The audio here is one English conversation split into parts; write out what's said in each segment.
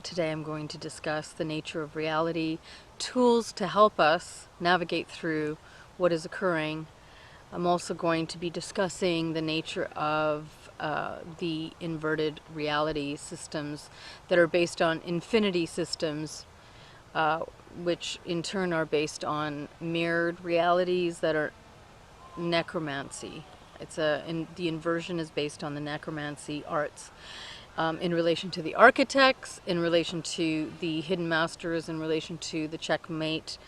Today I'm going to discuss the nature of reality, tools to help us navigate through what is occurring. I'm also going to be discussing the nature of the inverted reality systems that are based on infinity systems, which in turn are based on mirrored realities that are necromancy. The inversion is based on the necromancy arts. In relation to the architects, in relation to the hidden masters, in relation to the checkmate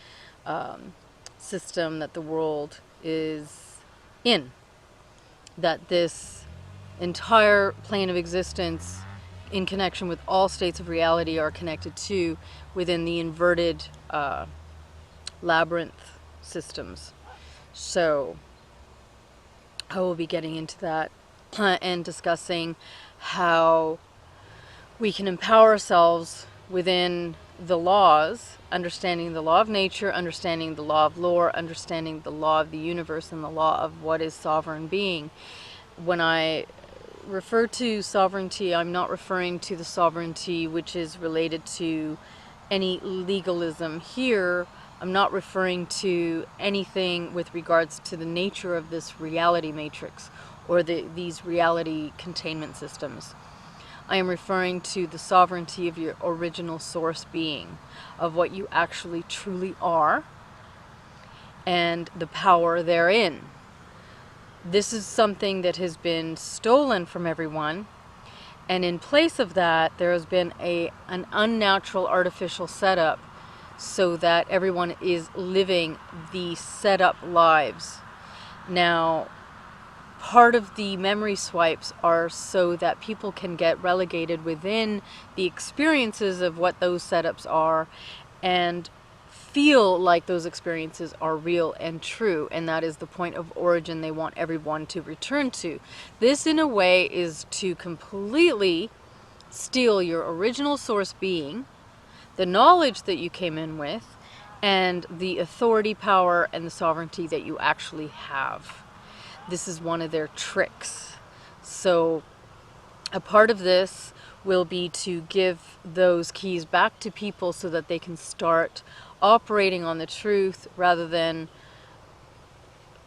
system that the world is in. That this entire plane of existence, in connection with all states of reality, are connected to within the inverted labyrinth systems. So I will be getting into that and discussing how we can empower ourselves within the laws, understanding the law of nature, understanding the law of lore, understanding the law of the universe, and the law of what is sovereign being. When I refer to sovereignty, I'm not referring to the sovereignty which is related to any legalism here. I'm not referring to anything with regards to the nature of this reality matrix or these reality containment systems. I am referring to the sovereignty of your original source being, of what you actually truly are, and the power therein. This is something that has been stolen from everyone, and in place of that, there has been an unnatural artificial setup so that everyone is living the set-up lives. Now, part of the memory swipes are so that people can get relegated within the experiences of what those setups are and feel like those experiences are real and true, and that is the point of origin they want everyone to return to. This, in a way, is to completely steal your original source being, the knowledge that you came in with, and the authority, power, and the sovereignty that you actually have. This is one of their tricks. So a part of this will be to give those keys back to people so that they can start operating on the truth rather than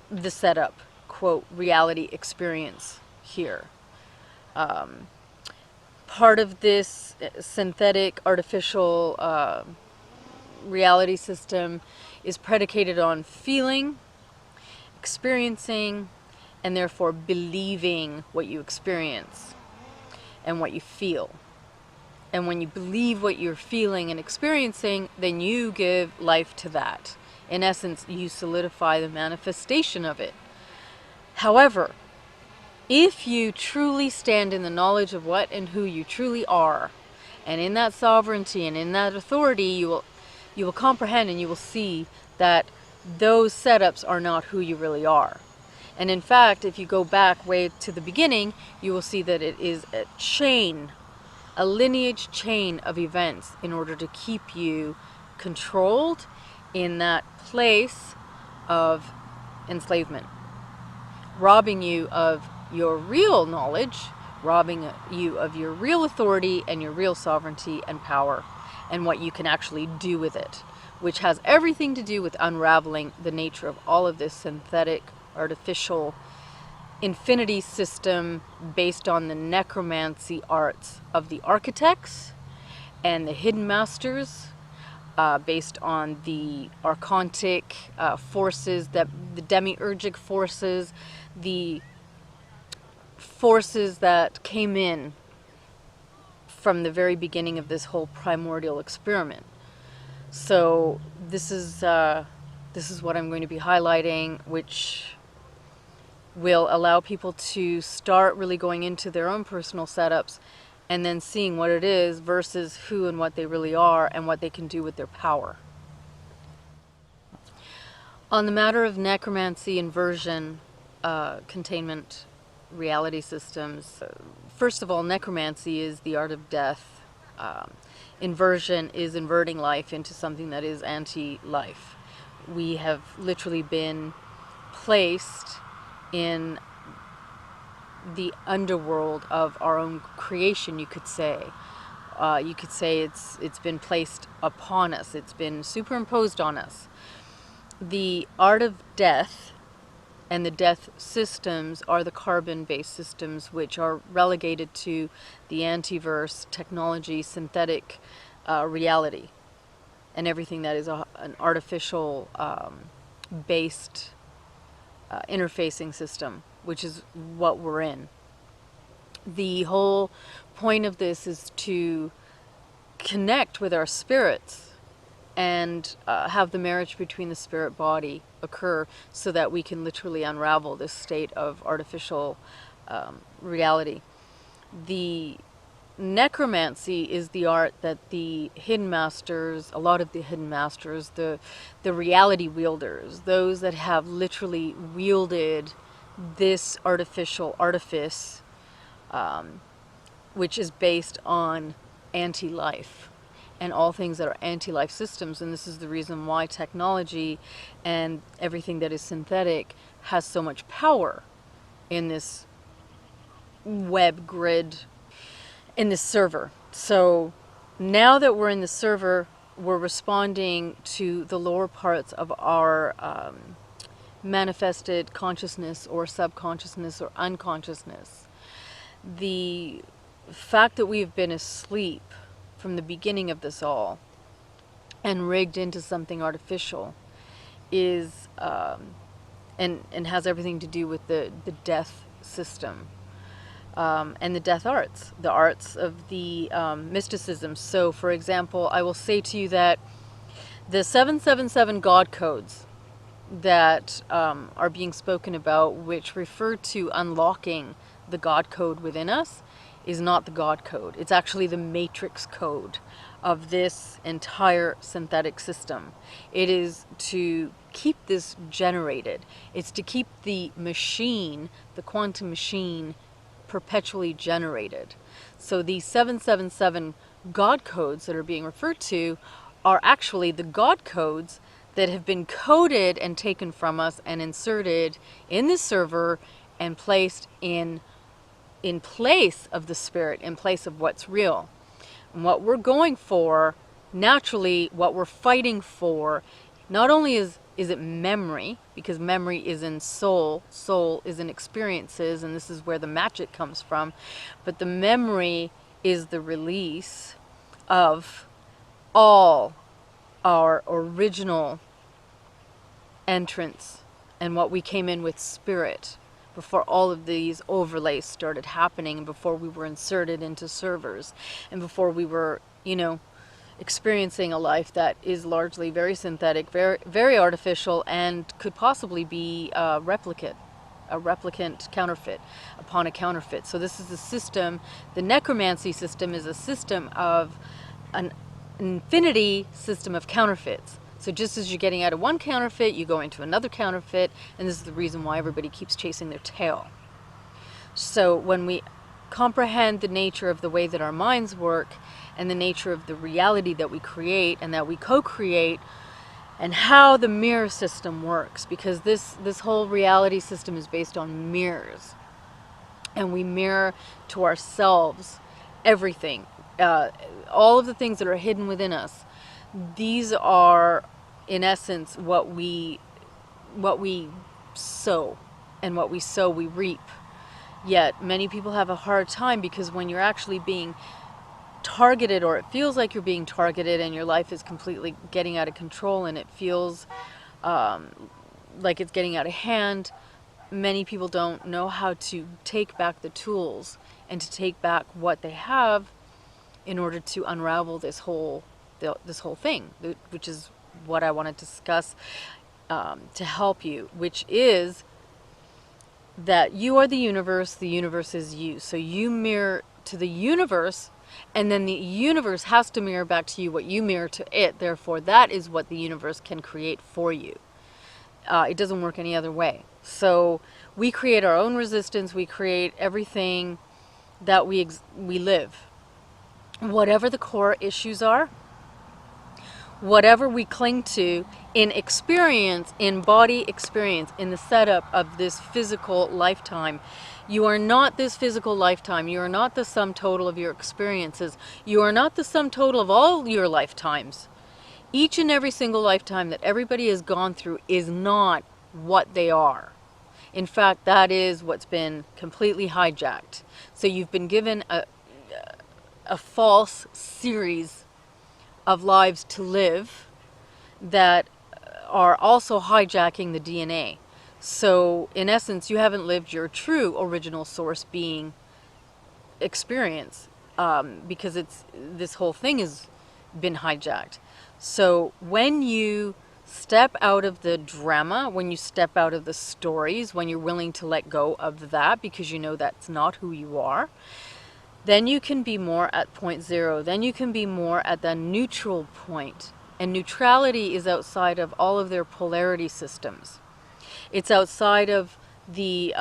the setup, quote, reality experience here. Part of this synthetic artificial reality system is predicated on feeling, experiencing, and therefore believing what you experience and what you feel. And when you believe what you're feeling and experiencing, then you give life to that. In essence, you solidify the manifestation of it. However, if you truly stand in the knowledge of what and who you truly are, and in that sovereignty and in that authority, you will comprehend and you will see that those setups are not who you really are. And in fact, if you go back way to the beginning, you will see that it is a chain, a lineage chain of events in order to keep you controlled in that place of enslavement, robbing you of your real knowledge, robbing you of your real authority and your real sovereignty and power and what you can actually do with it, which has everything to do with unraveling the nature of all of this synthetic artificial infinity system based on the necromancy arts of the architects and the hidden masters, based on the archontic forces, the demiurgic forces, the forces that came in from the very beginning of this whole primordial experiment. So this is what I'm going to be highlighting, which will allow people to start really going into their own personal setups and then seeing what it is versus who and what they really are and what they can do with their power. On the matter of necromancy, inversion, containment, reality systems, first of all, necromancy is the art of death. Inversion is inverting life into something that is anti-life. We have literally been placed in the underworld of our own creation, you could say. you could say it's been placed upon us. It's been superimposed on us. The art of death and the death systems are the carbon-based systems, which are relegated to the antiverse, technology, synthetic reality, and everything that is an artificial based interfacing system, which is what we're in. The whole point of this is to connect with our spirits and have the marriage between the spirit body occur so that we can literally unravel this state of artificial reality. The necromancy is the art that the hidden masters, a lot of the hidden masters, the reality wielders, those that have literally wielded this artificial artifice, which is based on anti-life and all things that are anti-life systems. And this is the reason why technology and everything that is synthetic has so much power in this web grid, in this server. So now that we're in the server, we're responding to the lower parts of our manifested consciousness or subconsciousness or unconsciousness. The fact that we've been asleep from the beginning of this all and rigged into something artificial is and has everything to do with the death system and the death arts, the arts of the mysticism. So for example, I will say to you that the 777 God codes that are being spoken about, which refer to unlocking the God code within us, is not the God code. It's actually the matrix code of this entire synthetic system. It is to keep this generated. It's to keep the machine, the quantum machine, perpetually generated. So these 777 God codes that are being referred to are actually the God codes that have been coded and taken from us and inserted in the server and placed in place of the spirit, in place of what's real. And what we're going for, naturally, what we're fighting for, not only is it memory, because memory is in soul, soul is in experiences, and this is where the magic comes from, but the memory is the release of all our original entrance and what we came in with spirit before all of these overlays started happening, and before we were inserted into servers, and before we were, experiencing a life that is largely very synthetic, very, very artificial, and could possibly be a replicant counterfeit upon a counterfeit. So this is a system, the necromancy system is a system of an infinity system of counterfeits. So just as you're getting out of one counterfeit, you go into another counterfeit, and this is the reason why everybody keeps chasing their tail. So when we comprehend the nature of the way that our minds work and the nature of the reality that we create and that we co-create, and how the mirror system works, because this whole reality system is based on mirrors, and we mirror to ourselves everything, all of the things that are hidden within us. These are, in essence, what we sow, and what we sow we reap. Yet many people have a hard time, because when you're actually being targeted, or it feels like you're being targeted, and your life is completely getting out of control, and it feels like it's getting out of hand, many people don't know how to take back the tools and to take back what they have in order to unravel this whole thing, which is what I want to discuss to help you, which is that you are the universe is you. So you mirror to the universe, and then the universe has to mirror back to you what you mirror to it. Therefore, that is what the universe can create for you. It doesn't work any other way. So we create our own resistance. We create everything that we live. Whatever the core issues are, whatever we cling to in experience, in body experience, in the setup of this physical lifetime. You are not this physical lifetime. You are not the sum total of your experiences. You are not the sum total of all your lifetimes. Each and every single lifetime that everybody has gone through is not what they are. In fact, that is what's been completely hijacked. So you've been given a false series of lives to live that are also hijacking the DNA. So in essence, you haven't lived your true original source being experience, because this whole thing has been hijacked. So when you step out of the drama, when you step out of the stories, when you're willing to let go of that because you know that's not who you are, then you can be more at point zero. Then you can be more at the neutral point. And neutrality is outside of all of their polarity systems. It's outside of the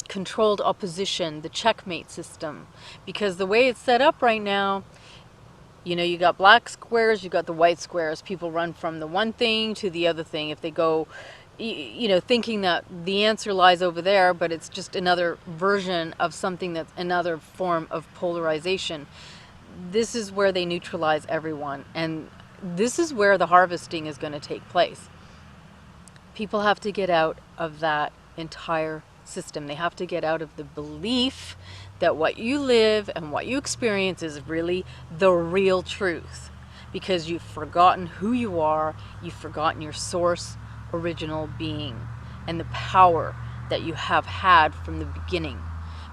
controlled opposition, the checkmate system. Because the way it's set up right now, you know, you got black squares, you got the white squares. People run from the one thing to the other thing. If they go, you know, thinking that the answer lies over there, but it's just another version of something that's another form of polarization. This is where they neutralize everyone. And this is where the harvesting is going to take place. People have to get out of that entire system. They have to get out of the belief that what you live and what you experience is really the real truth, because you've forgotten who you are, you've forgotten your source, original being, and the power that you have had from the beginning,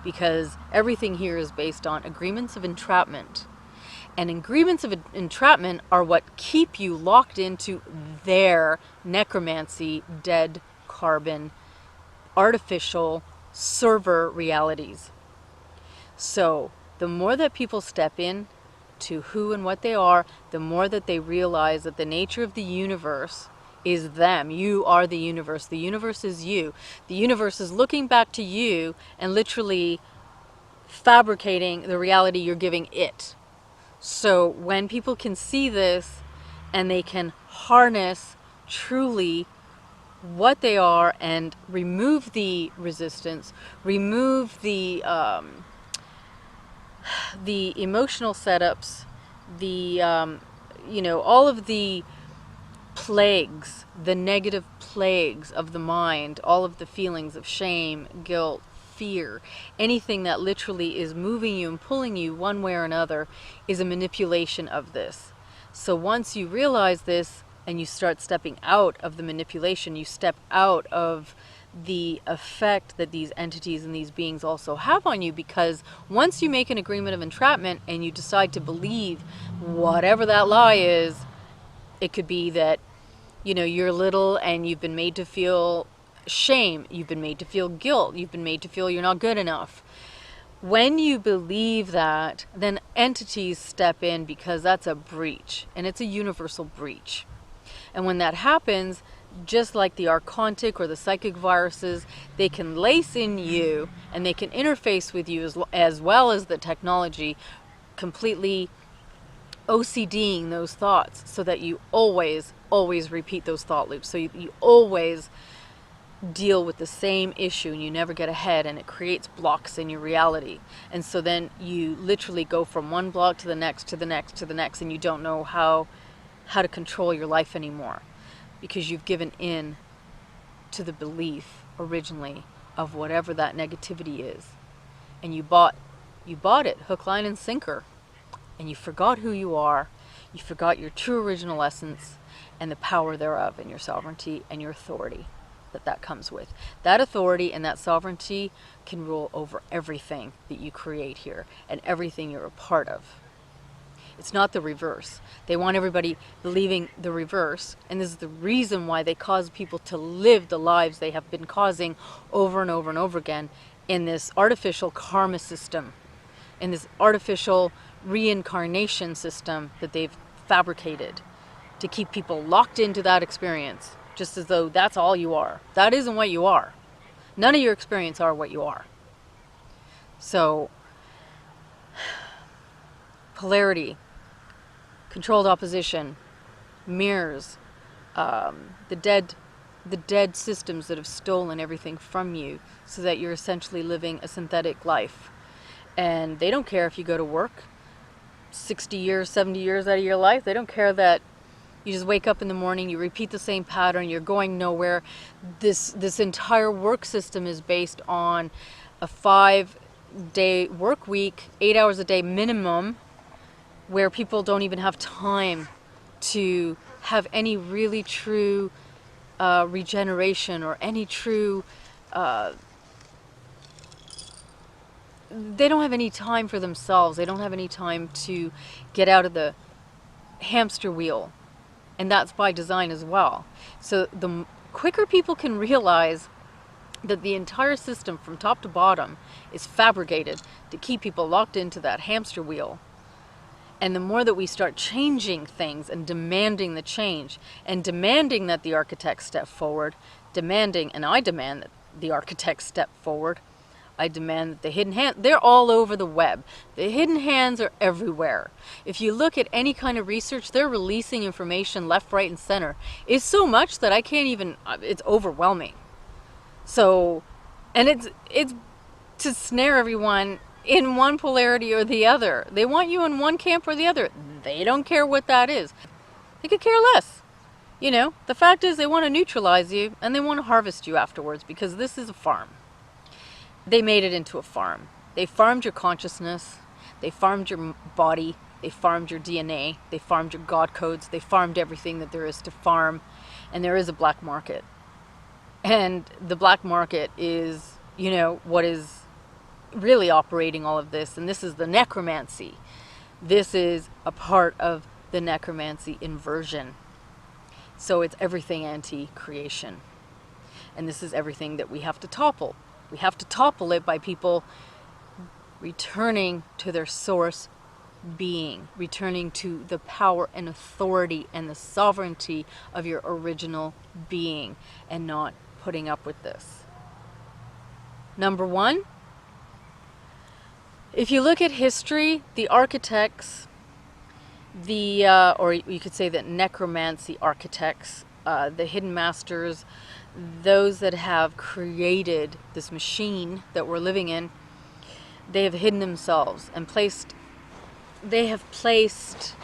because everything here is based on agreements of entrapment. And agreements of entrapment are what keep you locked into their necromancy, dead carbon, artificial server realities. So the more that people step in to who and what they are, the more that they realize that the nature of the universe is them. You are the universe. The universe is you. The universe is looking back to you and literally fabricating the reality you're giving it. So when people can see this and they can harness truly what they are and remove the resistance, remove the emotional setups, the you know, all of the plagues, the negative plagues of the mind, all of the feelings of shame, guilt, fear, anything that literally is moving you and pulling you one way or another is a manipulation of this. So once you realize this and you start stepping out of the manipulation, you step out of the effect that these entities and these beings also have on you, because once you make an agreement of entrapment and you decide to believe whatever that lie is, it could be that, you know, you're little and you've been made to feel shame, you've been made to feel guilt, you've been made to feel you're not good enough. When you believe that, then entities step in, because that's a breach, and it's a universal breach. And when that happens, just like the archontic or the psychic viruses, they can lace in you and they can interface with you as well as the technology, completely OCDing those thoughts so that you always repeat those thought loops. So you always deal with the same issue and you never get ahead, and it creates blocks in your reality. And so then you literally go from one block to the next, to the next, to the next, and you don't know how to control your life anymore, because you've given in to the belief originally of whatever that negativity is. And you bought it hook, line, and sinker. And you forgot who you are. You forgot your true original essence and the power thereof, and your sovereignty and your authority that comes with. That authority and that sovereignty can rule over everything that you create here and everything you're a part of. It's not the reverse. They want everybody believing the reverse, and this is the reason why they cause people to live the lives they have been causing over and over and over again in this artificial karma system, in this artificial reincarnation system that they've fabricated to keep people locked into that experience, just as though that's all you are. That isn't what you are. None of your experience are what you are. So, polarity, controlled opposition, mirrors, the dead systems that have stolen everything from you, so that you're essentially living a synthetic life. And they don't care if you go to work 60 years, 70 years out of your life. They don't care that you just wake up in the morning, you repeat the same pattern, you're going nowhere. This entire work system is based on a 5-day work week, 8 hours a day minimum, where people don't even have time to have any really true regeneration or any true... they don't have any time for themselves. They don't have any time to get out of the hamster wheel. And that's by design as well. So the quicker people can realize that the entire system from top to bottom is fabricated to keep people locked into that hamster wheel, and the more that we start changing things and demanding the change, and demanding that the architects step forward, and I demand that the architects step forward, I demand that the hidden hands, they're all over the web. The hidden hands are everywhere. If you look at any kind of research, they're releasing information left, right, and center. It's so much that I can't even, it's overwhelming. So, and it's to snare everyone in one polarity or the other. They want you in one camp or the other. They don't care what that is. They could care less. You know, the fact is they want to neutralize you and they want to harvest you afterwards, because this is a farm. They made it into a farm. They farmed your consciousness. They farmed your body. They farmed your DNA. They farmed your God codes. They farmed everything that there is to farm. And there is a black market. And the black market is, you know, what is really operating all of this. And this is the necromancy. This is a part of the necromancy inversion. So it's everything anti-creation. And this is everything that we have to topple. We have to topple it by people returning to their source being, returning to the power and authority and the sovereignty of your original being, and not putting up with this. Number one, if you look at history, the architects, or you could say that necromancy architects, the hidden masters, those that have created this machine that we're living in, they have hidden themselves and they have placed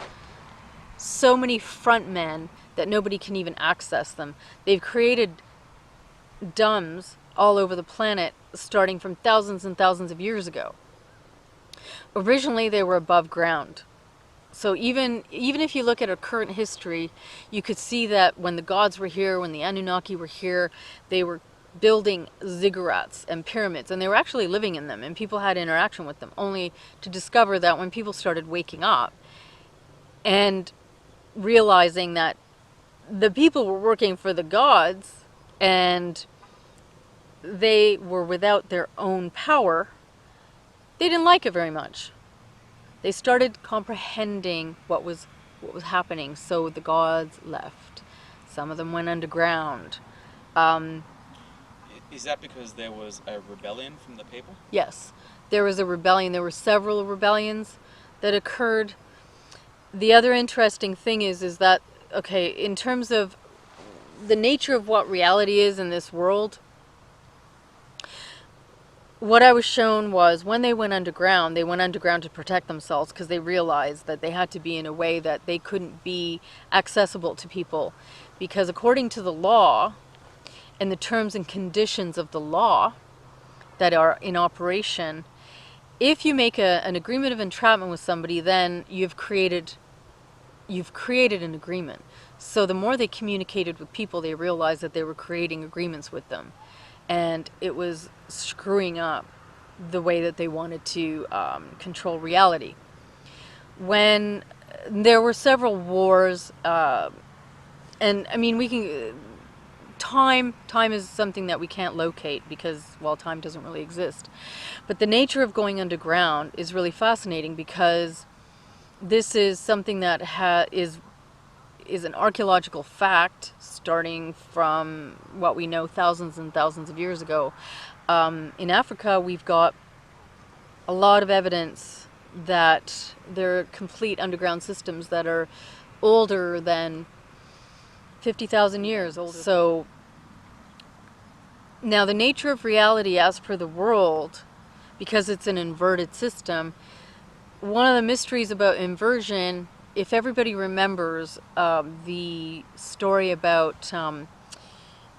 so many front men that nobody can even access them. They've created dumbs all over the planet, starting from thousands and thousands of years ago. Originally, they were above ground. So even if you look at our current history, you could see that when the gods were here, when the Anunnaki were here, they were building ziggurats and pyramids, and they were actually living in them, and people had interaction with them, only to discover that when people started waking up and realizing that the people were working for the gods and they were without their own power, they didn't like it very much. They started comprehending what was happening, so the gods left. Some of them went underground. Is that because there was a rebellion from the people? Yes, there was a rebellion. There were several rebellions that occurred. The other interesting thing is that, okay, in terms of the nature of what reality is in this world, what I was shown was when they went underground to protect themselves, because they realized that they had to be in a way that they couldn't be accessible to people. Because according to the law and the terms and conditions of the law that are in operation, if you make an agreement of entrapment with somebody, then you've created an agreement. So the more they communicated with people, they realized that they were creating agreements with them. And it was screwing up the way that they wanted to control reality. When there were several wars, and I mean, time is something that we can't locate because, well, time doesn't really exist. But the nature of going underground is really fascinating, because this is something that is an archaeological fact, starting from what we know thousands and thousands of years ago. In Africa, we've got a lot of evidence that there are complete underground systems that are older than 50,000 years old. So now the nature of reality as per the world, because it's an inverted system, one of the mysteries about inversion, if everybody remembers the story about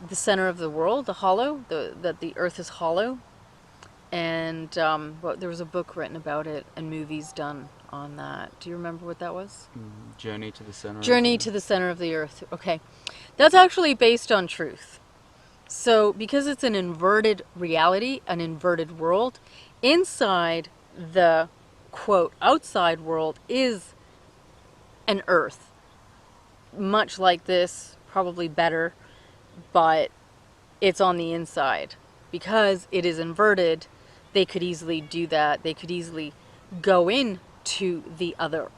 the center of the world, the hollow, that the earth is hollow, and there was a book written about it and movies done on that. Do you remember what that was? Journey to the center. Journey to the center of the earth. Okay. That's actually based on truth. So because it's an inverted reality, an inverted world, inside the quote outside world is an earth. Much like this, probably better, but it's on the inside. Because it is inverted, they could easily do that. They could easily go into the other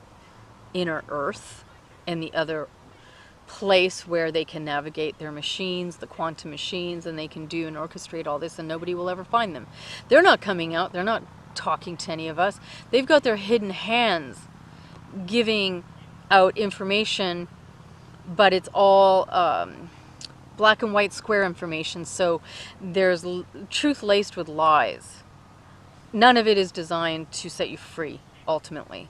inner earth and the other place where they can navigate their machines, the quantum machines, and they can do and orchestrate all this, and nobody will ever find them. They're not coming out. They're not talking to any of us. They've got their hidden hands giving out information, but it's all black and white square information, so there's truth laced with lies. None of it is designed to set you free, ultimately.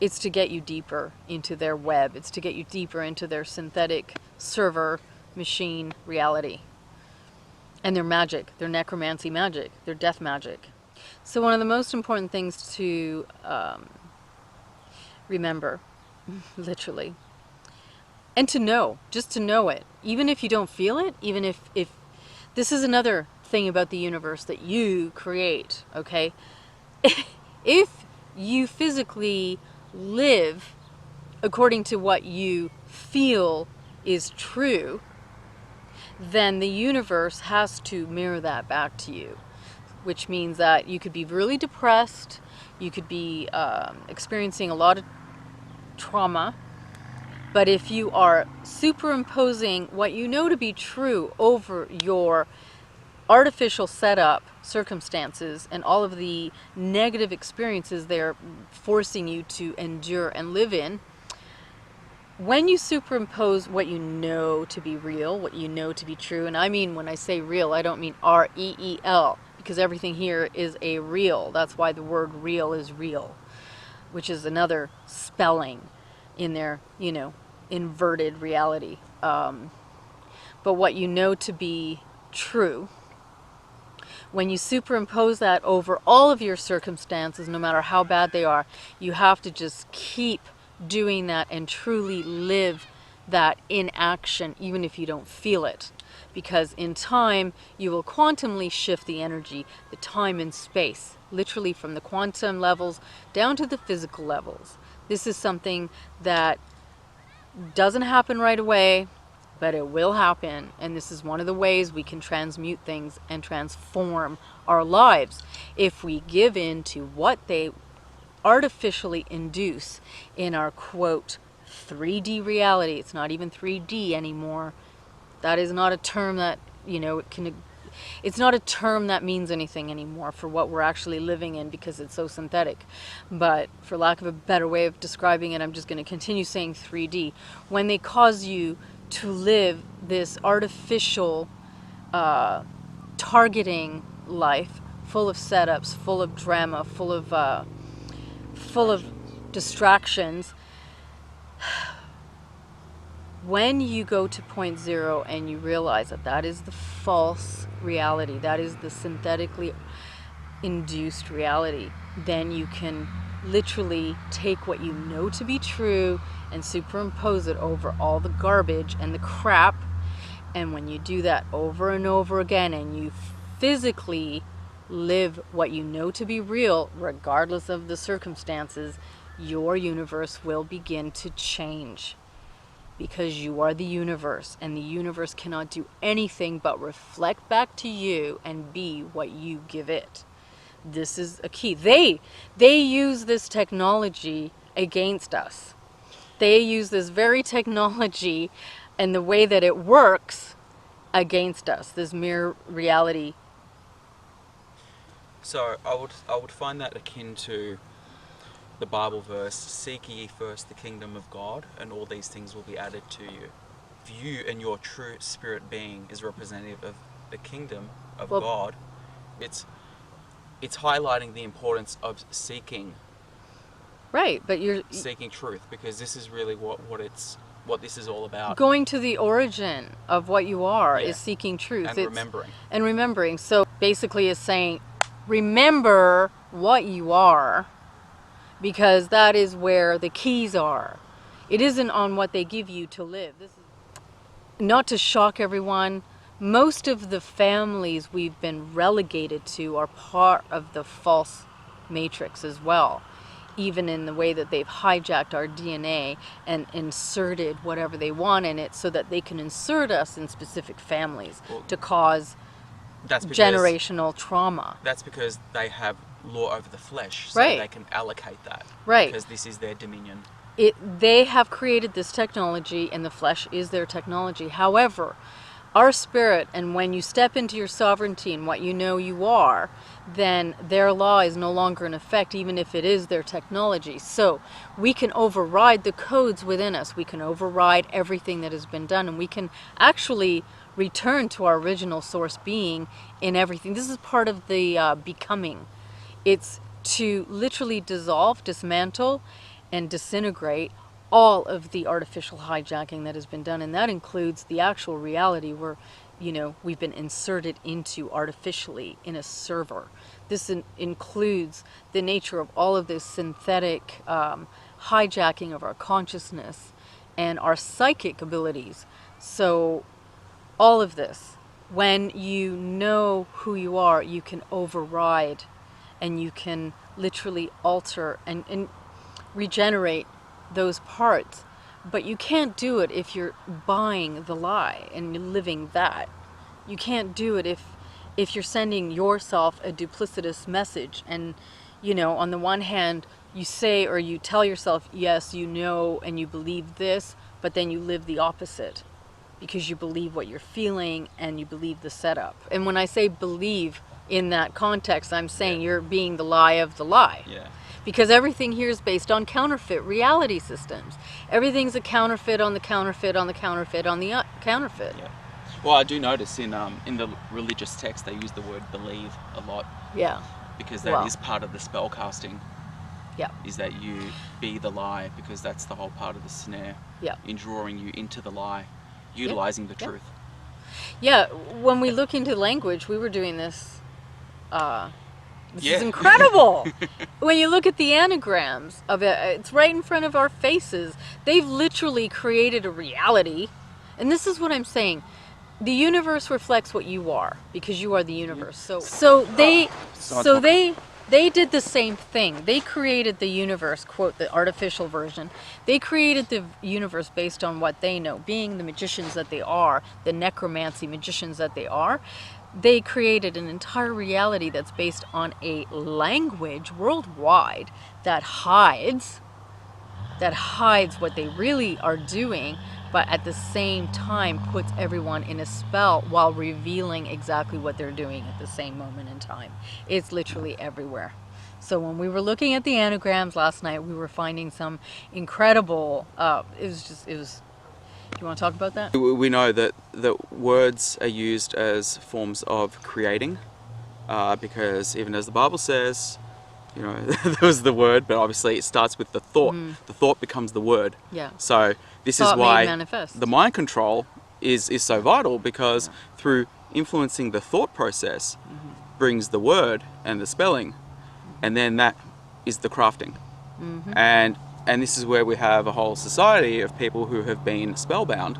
It's to get you deeper into their web. It's to get you deeper into their synthetic server machine reality. And their magic, their necromancy magic, their death magic. So one of the most important things to remember, literally, and to know, just to know it, even if you don't feel it, even if this is another thing about the universe that you create, okay? If you physically live according to what you feel is true, then the universe has to mirror that back to you, which means that you could be really depressed, you could be experiencing a lot of trauma, but if you are superimposing what you know to be true over your artificial setup circumstances and all of the negative experiences they're forcing you to endure and live in, when you superimpose what you know to be real, what you know to be true, and I mean, when I say real, I don't mean R-E-E-L, because everything here is a real. That's why the word real is real, which is another spelling in their, inverted reality. But what you know to be true, when you superimpose that over all of your circumstances, no matter how bad they are, you have to just keep doing that and truly live that in action, even if you don't feel it. Because in time, you will quantumly shift the energy, the time and space, literally from the quantum levels down to the physical levels. This is something that doesn't happen right away, but it will happen, and this is one of the ways we can transmute things and transform our lives if we give in to what they artificially induce in our quote 3D reality. It's not even 3D anymore. That is not a term that it's not a term that means anything anymore for what we're actually living in, because it's so synthetic. But for lack of a better way of describing it, I'm just going to continue saying 3D. When they cause you to live this artificial targeting life, full of setups, full of drama, full of distractions, when you go to point zero and you realize that that is the false reality, that is the synthetically induced reality, then you can literally take what you know to be true and superimpose it over all the garbage and the crap. And when you do that over and over again, and you physically live what you know to be real, regardless of the circumstances, your universe will begin to change. Because you are the universe, and the universe cannot do anything but reflect back to you and be what you give it. This is a key. They use this technology against us. They use this very technology and the way that it works against us, this mirror reality. So I would find that akin to the Bible verse, "Seek ye first the kingdom of God, and all these things will be added to you." you and your true spirit being is representative of the kingdom of Well- God, it's highlighting the importance of seeking Right, but you're truth, because this is really what this is all about. going to the origin of what you are Yeah. is seeking truth. And It's- remembering. And remembering. So basically it's saying, remember what you are, because that is where the keys are. It isn't on what they give you to live. This is not to shock everyone. Most of the families we've been relegated to are part of the false matrix as well, even in the way that they've hijacked our DNA and inserted whatever they want in it so that they can insert us in specific families Well, to cause That's because generational trauma. That's because they have law over the flesh, so Right. they can allocate that. Right. Because this is their dominion. They have created this technology, and the flesh is their technology. However, our spirit, and when you step into your sovereignty and what you know you are, then their law is no longer in effect, even if it is their technology. So we can override the codes within us. We can override everything that has been done, and we can actually return to our original source being in everything. This is part of the becoming. It's to literally dissolve, dismantle, and disintegrate all of the artificial hijacking that has been done, and that includes the actual reality where, we've been inserted into artificially in a server. This includes the nature of all of this synthetic hijacking of our consciousness and our psychic abilities. So all of this, when you know who you are, you can override and you can literally alter and regenerate those parts. But you can't do it if you're buying the lie and you're living that. You can't do it if you're sending yourself a duplicitous message, and on the one hand you say or you tell yourself yes, you know, and you believe this, but then you live the opposite because you believe what you're feeling and you believe the setup. And when I say believe in that context, I'm saying you're being the lie of the lie. Yeah. Because everything here is based on counterfeit reality systems. Everything's a counterfeit on the counterfeit on the counterfeit on the counterfeit. Yeah. Well, I do notice in the religious text they use the word believe a lot, Yeah. because that is part of the spell casting. Yeah. Is that you be the lie, because that's the whole part of the snare. Yeah. In drawing you into the lie, utilizing the truth. Yeah. When we look into language, we were doing this. This Yeah. is incredible. When you look at the anagrams of it, it's right in front of our faces. They've literally created a reality. And this is what I'm saying. The universe reflects what you are, because you are the universe. So they did the same thing. They created the universe, quote, the artificial version. They created the universe based on what they know, being the magicians that they are, the necromancy magicians that they are. They created an entire reality that's based on a language worldwide that hides what they really are doing, but at the same time puts everyone in a spell while revealing exactly what they're doing at the same moment in time. It's literally everywhere. So when we were looking at the anagrams last night, we were finding some incredible, it was, do you want to talk about that? We know that words are used as forms of creating, because even as the Bible says, there was the word, but obviously it starts with the thought. The thought becomes the word. Yeah. So this Thought is why made manifest. the mind control is so vital, because through influencing the thought process brings the word and the spelling, and then that is the crafting. And this is where we have a whole society of people who have been spellbound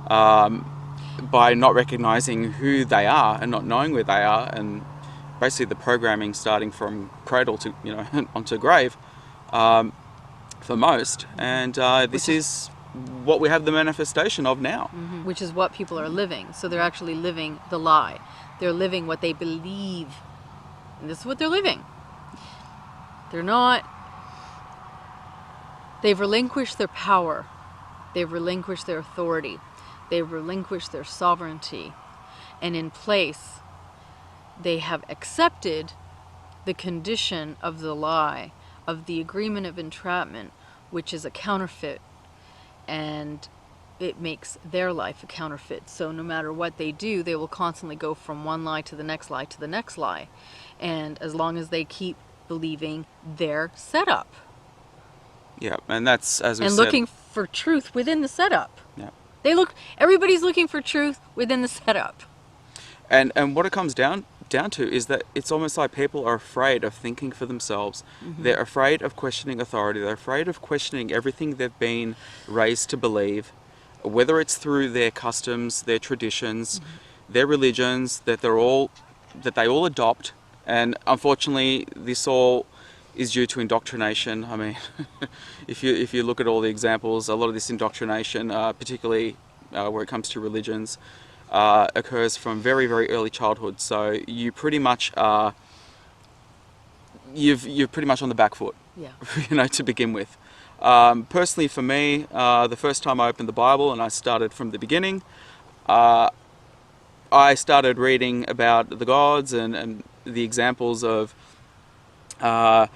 by not recognizing who they are and not knowing where they are, and basically the programming starting from cradle to onto grave for most. And this is what we have the manifestation of now. Which is what people are living. So they're actually living the lie. They're living what they believe. And this is what they're living. They're not... They've relinquished their power. They've relinquished their authority. They've relinquished their sovereignty. And in place, they have accepted the condition of the lie, of the agreement of entrapment, which is a counterfeit. And it makes their life a counterfeit. So no matter what they do, they will constantly go from one lie to the next lie to the next lie. And as long as they keep believing their setup. Yeah, and that's, as we and said... looking for truth within the setup. Yeah. Everybody's looking for truth within the setup. And what it comes down to is that it's almost like people are afraid of thinking for themselves. Mm-hmm. They're afraid of questioning authority. They're afraid of questioning everything they've been raised to believe, whether it's through their customs, their traditions, their religions, that they all adopt. And unfortunately, this all is due to indoctrination. I mean, if you look at all the examples, a lot of this indoctrination, particularly where it comes to religions, occurs from very, very early childhood. So you pretty much are, you're pretty much on the back foot, to begin with. Personally, for me, the first time I opened the Bible and I started from the beginning, I started reading about the gods and the examples of the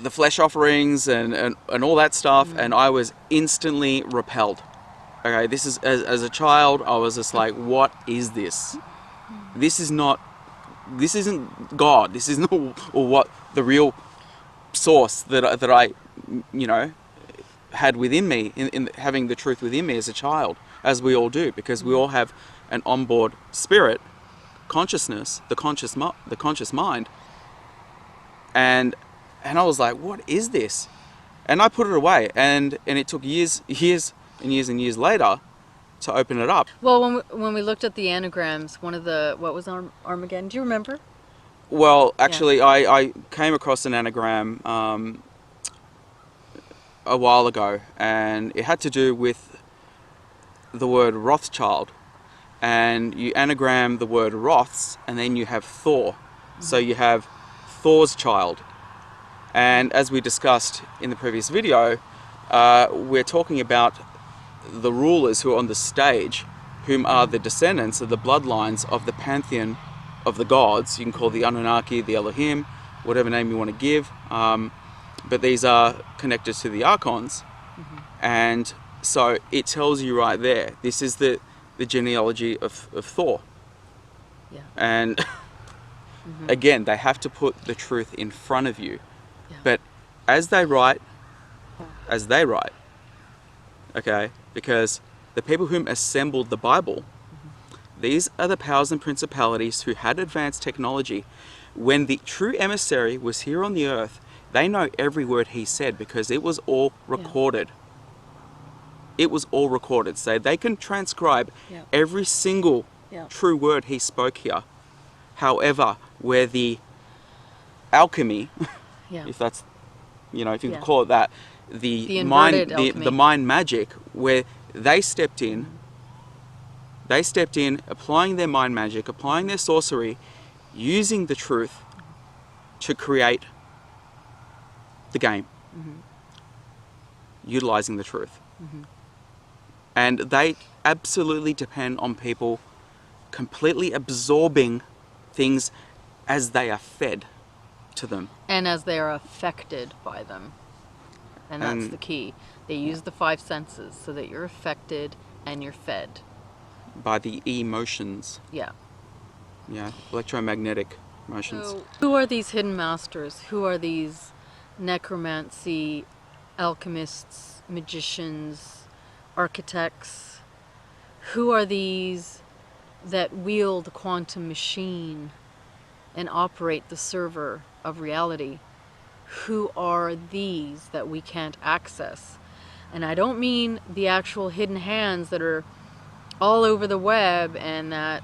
flesh offerings and all that stuff, and I was instantly repelled. Okay, this is, as a child, I was just like, what is this? This isn't God. This isn't what the real source that I had within me, in having the truth within me as a child, as we all do, because we all have an onboard spirit, consciousness, the conscious mind, and I was like, what is this? And I put it away, and it took years and years later to open it up. Well, when we looked at the anagrams, what was Armageddon? Do you remember? Well, actually, I came across an anagram a while ago, and it had to do with the word Rothschild. And you anagram the word Roths, and then you have Thor. So you have Thor's child. And as we discussed in the previous video, we're talking about the rulers who are on the stage, whom are the descendants of the bloodlines of the pantheon of the gods. You can call the Anunnaki, the Elohim, whatever name you want to give. But these are connected to the archons. And so it tells you right there, this is the genealogy of Thor. Yeah. And again, they have to put the truth in front of you. Yeah. But as they write, okay, because the people whom assembled the Bible, these are the powers and principalities who had advanced technology. When the true emissary was here on the earth, they know every word he said because it was all recorded. It was all recorded. So they can transcribe every single true word he spoke here. However, where the alchemy, if that's, if you can call it that, the mind magic, where they stepped in, applying their mind magic, applying their sorcery, using the truth to create the game, utilizing the truth. And they absolutely depend on people completely absorbing things as they are fed to them. And as they are affected by them. And that's the key. They use the 5 senses so that you're affected and you're fed. By the emotions. Yeah. Yeah, electromagnetic motions. So, who are these hidden masters? Who are these necromancy, alchemists, magicians, architects? Who are these that wield the quantum machine and operate the server of reality? Who are these that we can't access? And I don't mean the actual hidden hands that are all over the web and that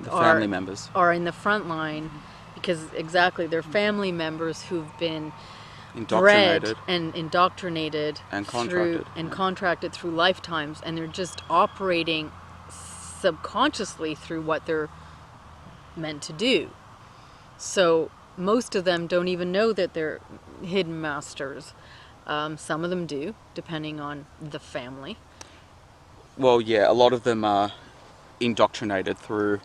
the family members are in the front line, because exactly, they're family members who've been indoctrinated and contracted through lifetimes, and they're just operating subconsciously through what they're meant to do. So most of them don't even know that they're hidden masters. Some of them do, depending on the family. Well, yeah, a lot of them are indoctrinated through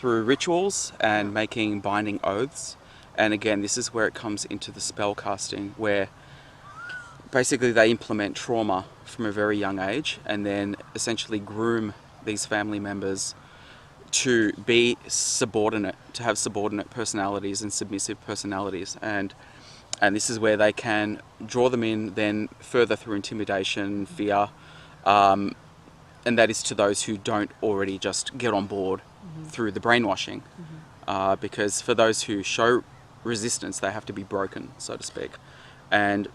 rituals and making binding oaths. And again, this is where it comes into the spell casting, where basically they implement trauma from a very young age, and then essentially groom these family members to be subordinate, to have subordinate personalities and submissive personalities, and this is where they can draw them in then further through intimidation, fear, and that is to those who don't already just get on board through the brainwashing, because for those who show resistance, they have to be broken, so to speak, and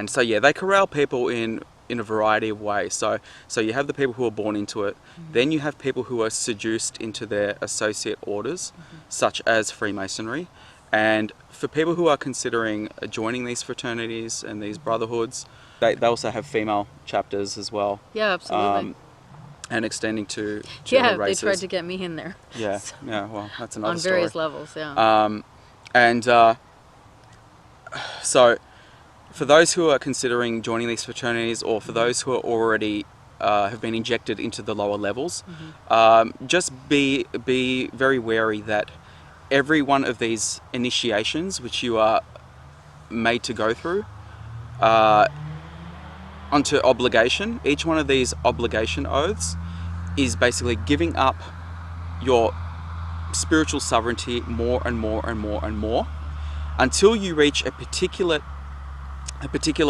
so yeah, they corral people in a variety of ways. So you have the people who are born into it, then you have people who are seduced into their associate orders, such as Freemasonry, and for people who are considering joining these fraternities and these brotherhoods, they also have female chapters as well. Yeah, absolutely. And extending to yeah, other races. they tried to get me in there. Yeah, So, yeah. Well, that's another on story. various levels. Yeah. So for those who are considering joining these fraternities, or for those who are already have been injected into the lower levels, just be very wary that every one of these initiations which you are made to go through onto obligation, each one of these obligation oaths is basically giving up your spiritual sovereignty more and more and more and more until you reach a particular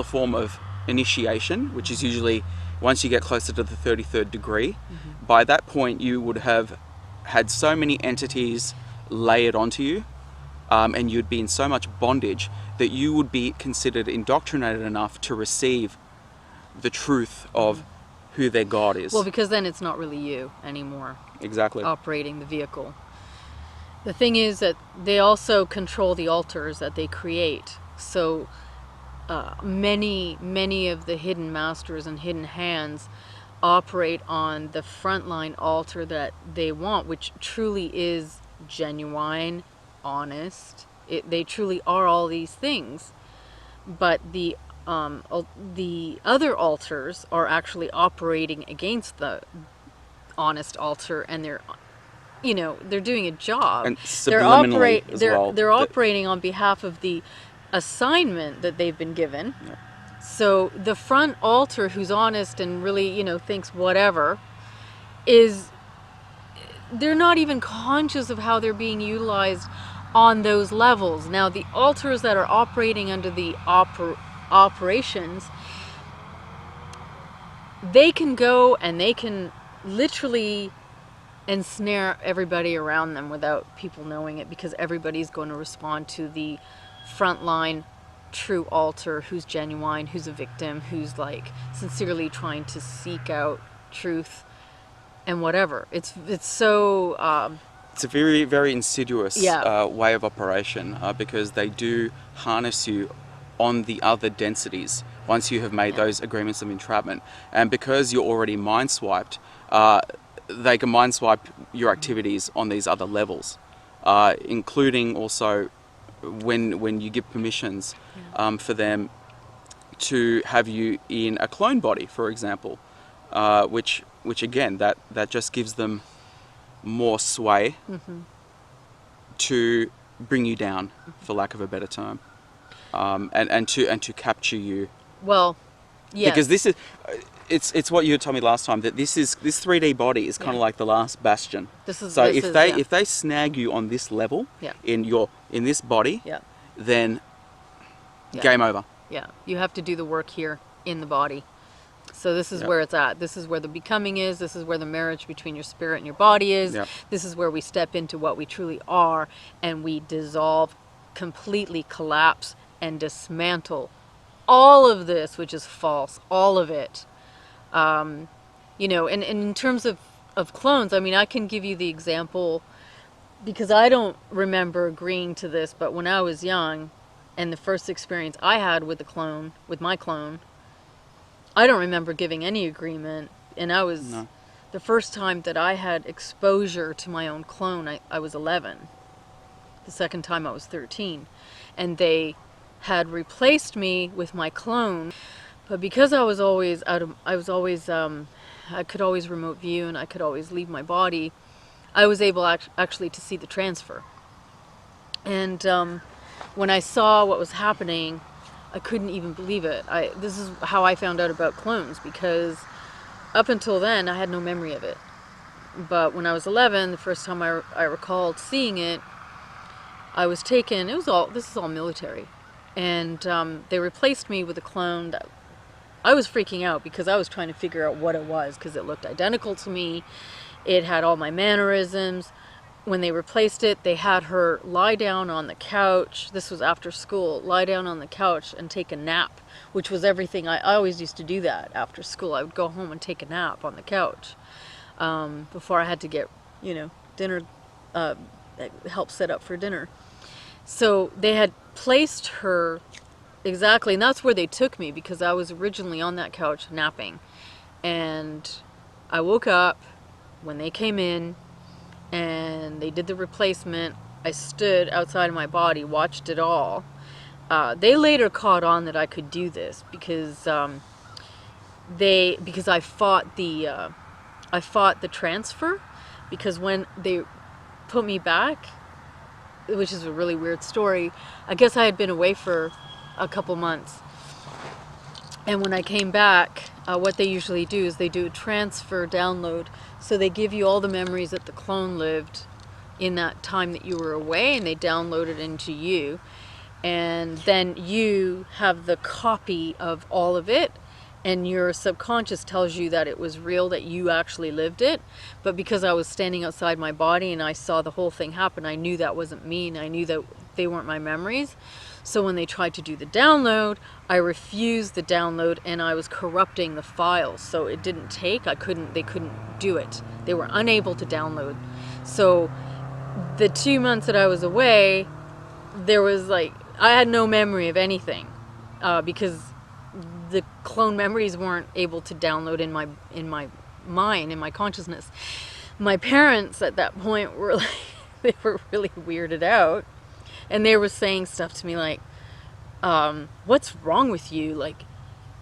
form of initiation, which is usually once you get closer to the 33rd degree. By that point you would have had so many entities layered onto you, and you'd be in so much bondage that you would be considered indoctrinated enough to receive the truth of who their God is. Well, because then it's not really you anymore. Exactly. Operating the vehicle. The thing is that they also control the altars that they create. So many of the hidden masters and hidden hands operate on the frontline altar that they want, which truly is genuine, honest. They truly are all these things. But the other altars are actually operating against the honest altar, and they're doing a job. And subliminally as well. They're operating on behalf of the assignment that they've been given. Yeah. So the front altar, who's honest and really, thinks whatever, they're not even conscious of how they're being utilized on those levels. Now, the altars that are operating under the operations, they can go and they can literally ensnare everybody around them without people knowing it, because everybody's going to respond to the frontline true altar, who's genuine, who's a victim, who's like sincerely trying to seek out truth and whatever. It's so it's a very, very insidious way of operation, because they do harness you on the other densities once you have made those agreements of entrapment, and because you're already mind swiped, they can mind swipe your activities on these other levels, including also when you give permissions for them to have you in a clone body, for example, which again that just gives them more sway to bring you down, for lack of a better term, and to capture you. Well, yes. Because this is it's what you had told me last time, that this 3D body is kind of like the last bastion. If they snag you on this level in this body, then game over. Yeah, you have to do the work here in the body. So this is where it's at. This is where the becoming is. This is where the marriage between your spirit and your body is. Yep. This is where we step into what we truly are, and we dissolve, completely collapse, and dismantle all of this, which is false, all of it. And in terms of clones, I mean, I can give you the example, because I don't remember agreeing to this, but when I was young, and the first experience I had with my clone, I don't remember giving any agreement, and the first time that I had exposure to my own clone, I was 11. The second time I was 13, and they had replaced me with my clone, but because I could always remote view, and I could always leave my body, I was able actually to see the transfer. And when I saw what was happening, I couldn't even believe it. This is how I found out about clones, because up until then I had no memory of it. But when I was 11, the first time I recalled seeing it, I was taken, this is all military, and they replaced me with a clone that I was freaking out because I was trying to figure out what it was, because it looked identical to me. It had all my mannerisms. When they replaced it, they had her lie down on the couch. This was after school. Lie down on the couch and take a nap, which was everything. I always used to do that after school. I would go home and take a nap on the couch before I had to get, dinner, help set up for dinner. So they had placed her exactly, and that's where they took me, because I was originally on that couch napping. And I woke up when they came in and they did the replacement. I stood outside of my body, watched it all. They later caught on that I could do this because I fought the transfer, because when they put me back, which is a really weird story, I guess I had been away for a couple months, and when I came back, what they usually do is they do a transfer download. So they give you all the memories that the clone lived in that time that you were away, and they download it into you, and then you have the copy of all of it, and your subconscious tells you that it was real, that you actually lived it. But because I was standing outside my body and I saw the whole thing happen, I knew that wasn't me, and I knew that they weren't my memories. So when they tried to do the download, I refused the download, and I was corrupting the files. So it didn't take, they couldn't do it. They were unable to download. So the 2 months that I was away, I had no memory of anything, because the clone memories weren't able to download in my mind, in my consciousness. My parents at that point were they were really weirded out, and they were saying stuff to me like, what's wrong with you? Like,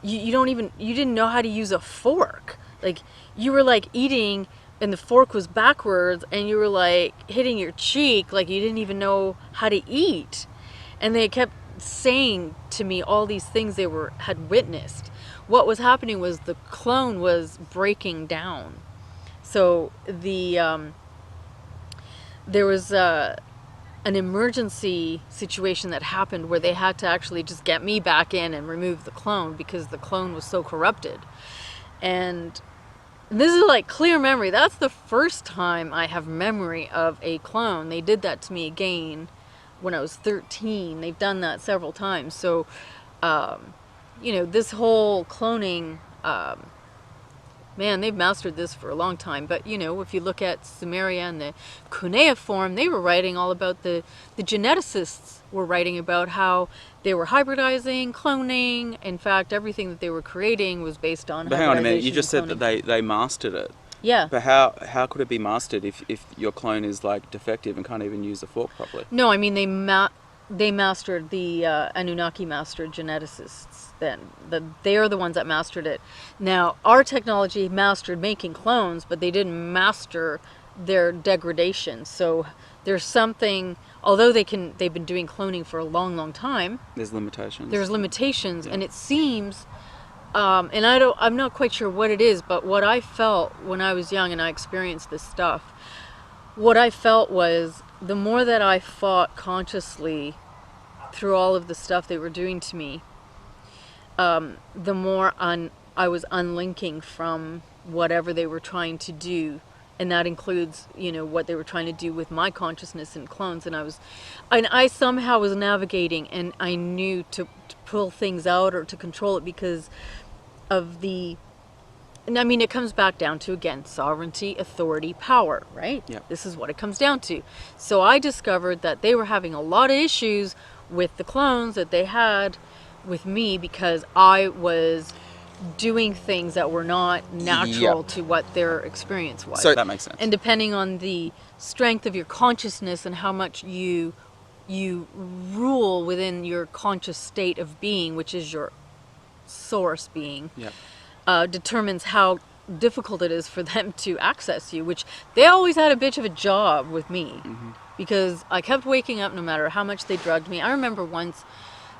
you didn't know how to use a fork. Like, you were like eating and the fork was backwards, and you were like hitting your cheek like you didn't even know how to eat. And they kept saying to me all these things they had witnessed. What was happening was the clone was breaking down. So there was an emergency situation that happened where they had to actually just get me back in and remove the clone, because the clone was so corrupted. And this is like clear memory. That's the first time I have memory of a clone. They did that to me again when I was 13. They've done that several times. So, this whole cloning, man, they've mastered this for a long time. But, if you look at Sumeria and the cuneiform, they were writing all about the geneticists were writing about how they were hybridizing, cloning. In fact, everything that they were creating was based on But hang on a minute, you hybridization just said and that cloning. they mastered it. Yeah. But how could it be mastered if your clone is like defective and can't even use a fork properly? No, I mean they mastered the Anunnaki mastered geneticists. Then they are the ones that mastered it. Now our technology mastered making clones, but they didn't master their degradation. So there's something. Although they've been doing cloning for a long, long time. There's limitations. There's limitations, Yeah. and it seems. And I'm not quite sure what it is, but what I felt when I was young and I experienced this stuff, what I felt was the more that I fought consciously through all of the stuff they were doing to me, the more I was unlinking from whatever they were trying to do. And that includes, what they were trying to do with my consciousness and clones. And I somehow was navigating, and I knew to pull things out or to control it because of and I mean, it comes back down to, again, sovereignty, authority, power, right? Yeah. This is what it comes down to. So I discovered that they were having a lot of issues with the clones that they had with me, because I was doing things that were not natural Yep. to what their experience was. So that makes sense. And depending on the strength of your consciousness and how much you rule within your conscious state of being, which is your source being, determines how difficult it is for them to access you, which they always had a bitch of a job with me, because I kept waking up no matter how much they drugged me. I remember once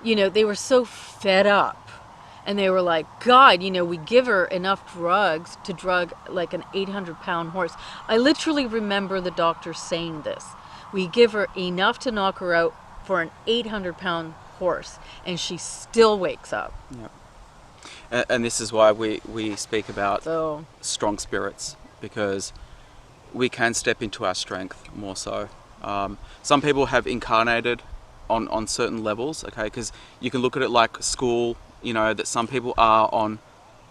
they were so fed up. And they were like, God, we give her enough drugs to drug like an 800-pound horse. I literally remember the doctor saying this. We give her enough to knock her out for an 800-pound horse, and she still wakes up. Yep. And this is why we speak about So, strong spirits, because we can step into our strength more so. Some people have incarnated on certain levels, okay, because you can look at it like school, that some people are on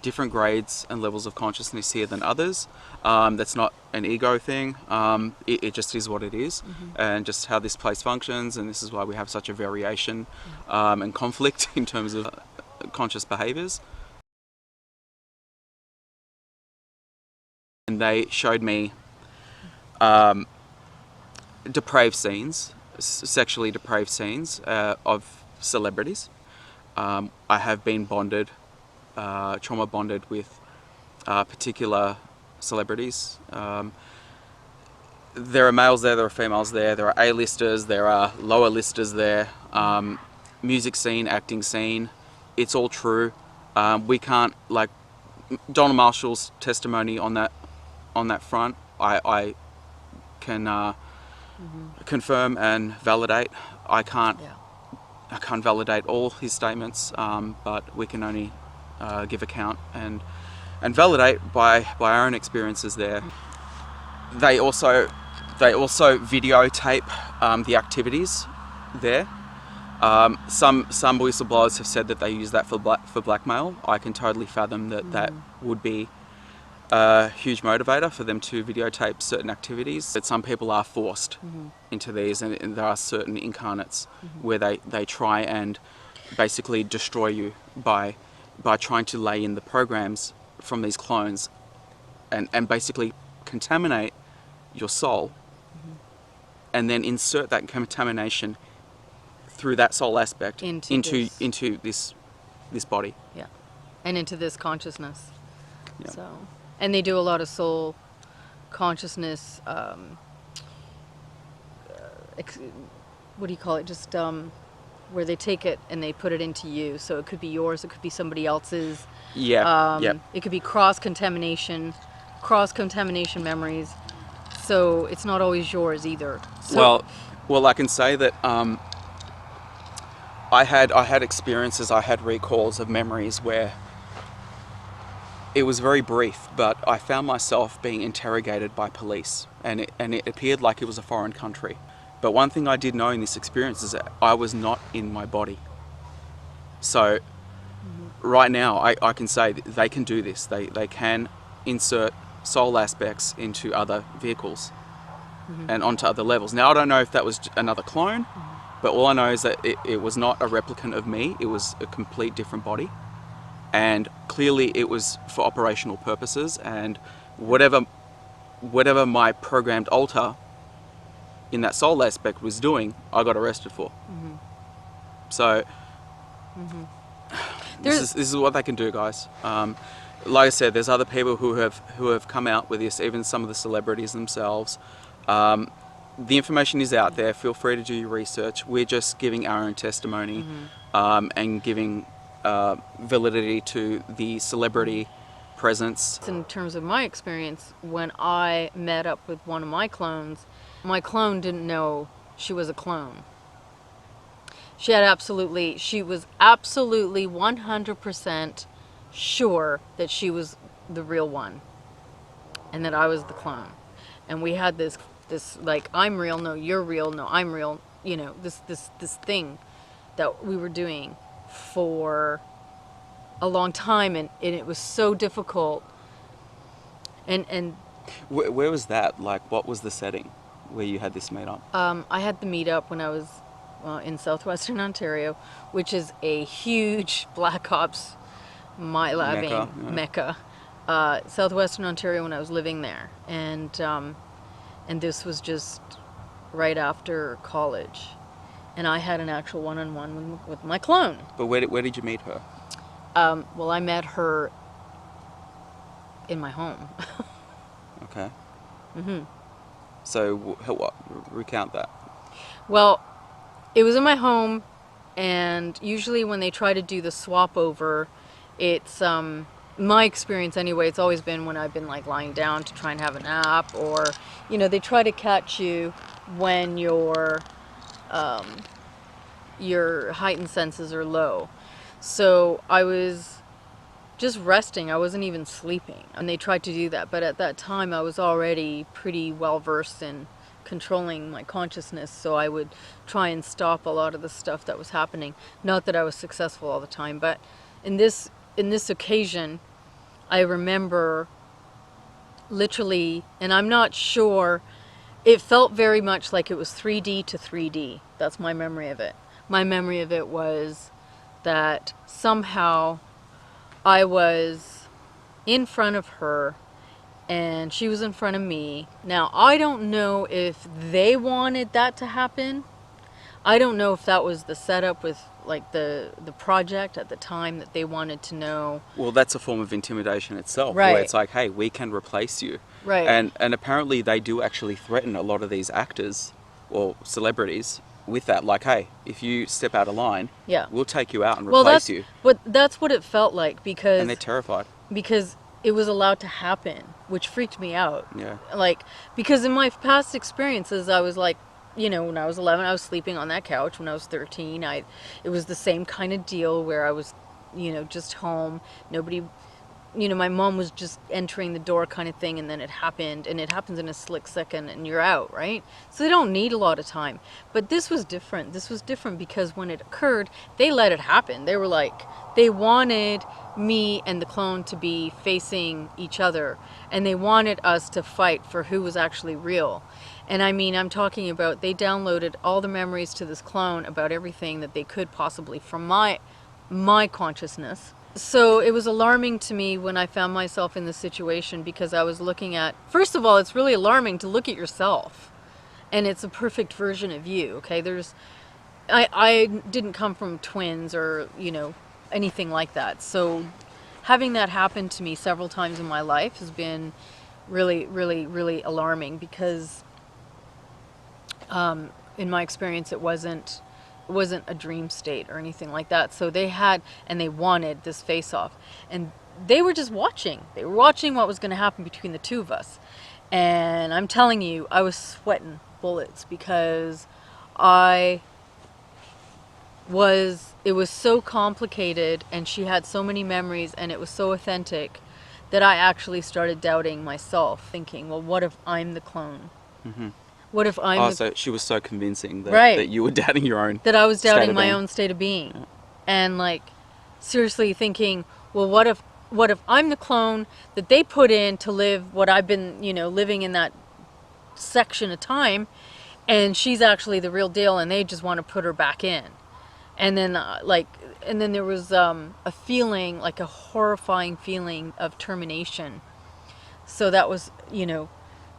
different grades and levels of consciousness here than others. That's not an ego thing. It just is what it is, and just how this place functions, and this is why we have such a variation and conflict in terms of conscious behaviors. And they showed me depraved scenes, sexually depraved scenes of celebrities. I have been bonded, trauma bonded with particular celebrities. There are males there are females there are A-listers, there are lower listers there, music scene, acting scene, it's all true. We can't, like Donald Marshall's testimony on that front, I can confirm and validate. I can't validate all his statements, but we can only give account and validate by our own experiences there. They also videotape the activities there. Some whistleblowers have said that they use that for blackmail. I can totally fathom that would be a huge motivator for them to videotape certain activities. But some people are forced into these, and there are certain incarnates where they try and basically destroy you by trying to lay in the programs from these clones and basically contaminate your soul, and then insert that contamination through that soul aspect into this body. Yeah, and into this consciousness. Yeah. So, and they do a lot of soul consciousness. What do you call it? Just where they take it and they put it into you. So it could be yours. It could be somebody else's. Yeah. It could be cross contamination memories. So it's not always yours either. So, well, I can say that I had experiences, I had recalls of memories where it was very brief, but I found myself being interrogated by police, and it appeared like it was a foreign country. But one thing I did know in this experience is that I was not in my body. So right now I can say that they can do this. They can insert soul aspects into other vehicles and onto other levels. Now I don't know if that was another clone, but all I know is that it was not a replicant of me. It was a complete different body, and clearly it was for operational purposes, and whatever my programmed alter in that soul aspect was doing, I got arrested for. So this is what they can do, guys. Like I said, there's other people who have come out with this, even some of the celebrities themselves. The information is out there. Feel free to do your research. We're just giving our own testimony and giving validity to the celebrity presence. in terms of my experience, when I met up with one of my clone didn't know she was a clone. She was absolutely 100% sure that she was the real one and that I was the clone. And we had this like, I'm real, no, you're real, no, I'm real, this thing that we were doing for a long time, and it was so difficult. And Where was that? Like, what was the setting where you had this meet up? I had the meetup when I was in southwestern Ontario, which is a huge Black Ops mecca. Southwestern Ontario, when I was living there, and this was just right after college, and I had an actual one-on-one with my clone. But where did you meet her? Well, I met her in my home. Okay. So what? Recount that. Well, it was in my home. And usually when they try to do the swap over, it's my experience anyway, it's always been when I've been like lying down to try and have a nap, or they try to catch you when your heightened senses are low. So I was just resting. I wasn't even sleeping. And they tried to do that. But at that time, I was already pretty well versed in controlling my consciousness. So I would try and stop a lot of the stuff that was happening. Not that I was successful all the time. But in this occasion, I remember literally, and I'm not sure, it felt very much like it was 3D to 3D. That's my memory of it. My memory of it was that somehow I was in front of her and she was in front of me. Now, I don't know if they wanted that to happen. I don't know if that was the setup with like the project at the time, that they wanted to know. Well, that's a form of intimidation itself, Right. where it's like, hey, we can replace you. Right. And apparently they do actually threaten a lot of these actors or celebrities with that. Like, hey, if you step out of line, Yeah. we'll take you out and replace you. But that's what it felt like, because And they're terrified. because it was allowed to happen, which freaked me out. Yeah. Like, because in my past experiences, I was like, when I was 11, I was sleeping on that couch. When I was 13, it was the same kind of deal where I was, just home. Nobody, my mom was just entering the door kind of thing, and then it happened, and it happens in a slick second, and you're out, right? So they don't need a lot of time. But this was different. This was different because when it occurred, they let it happen. They were like, they wanted me and the clone to be facing each other, and they wanted us to fight for who was actually real. And I mean, I'm talking about, they downloaded all the memories to this clone about everything that they could possibly from my consciousness. So it was alarming to me when I found myself in this situation, because I was looking at, first of all, it's really alarming to look at yourself, and it's a perfect version of you. Okay, I didn't come from twins or anything like that. So having that happen to me several times in my life has been really, really, really alarming, because in my experience, it wasn't a dream state or anything like that. So they wanted this face-off, and they were just watching. They were watching what was going to happen between the two of us. And I'm telling you, I was sweating bullets, because it was so complicated, and she had so many memories, and it was so authentic that I actually started doubting myself, thinking, well, what if I'm the clone? Mm-hmm. What if I'm so she was so convincing that, Right. that you were doubting your own that I was doubting state of my being. own state of being. Yeah. And like, seriously thinking, well, what if I'm the clone that they put in to live what I've been, living in that section of time, and she's actually the real deal, and they just want to put her back in. And then there was a feeling, like a horrifying feeling of termination. So that was,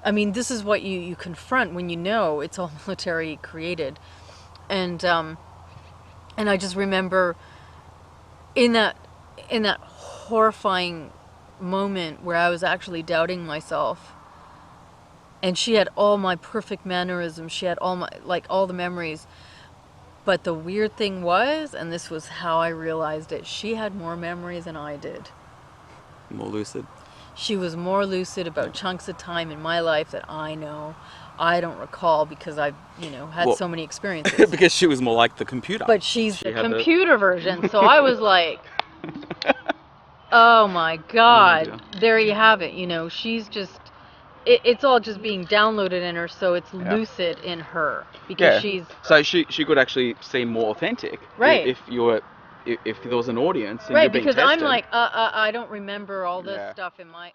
I mean, this is what you confront when it's all military created. And I just remember in that horrifying moment where I was actually doubting myself, and she had all my perfect mannerisms, she had all the memories. But the weird thing was, and this was how I realized it, she had more memories than I did. More lucid. She was more lucid about chunks of time in my life that I don't recall, because I've, had so many experiences. Because she was more like the computer. But she's the computer version, so I was like, oh my God, there you have it. She's just, it's all just being downloaded in her, so it's lucid in her, because she's... So she could actually seem more authentic. Right. If there was an audience and right, you're being because tested. I'm like, I don't remember all this stuff in my...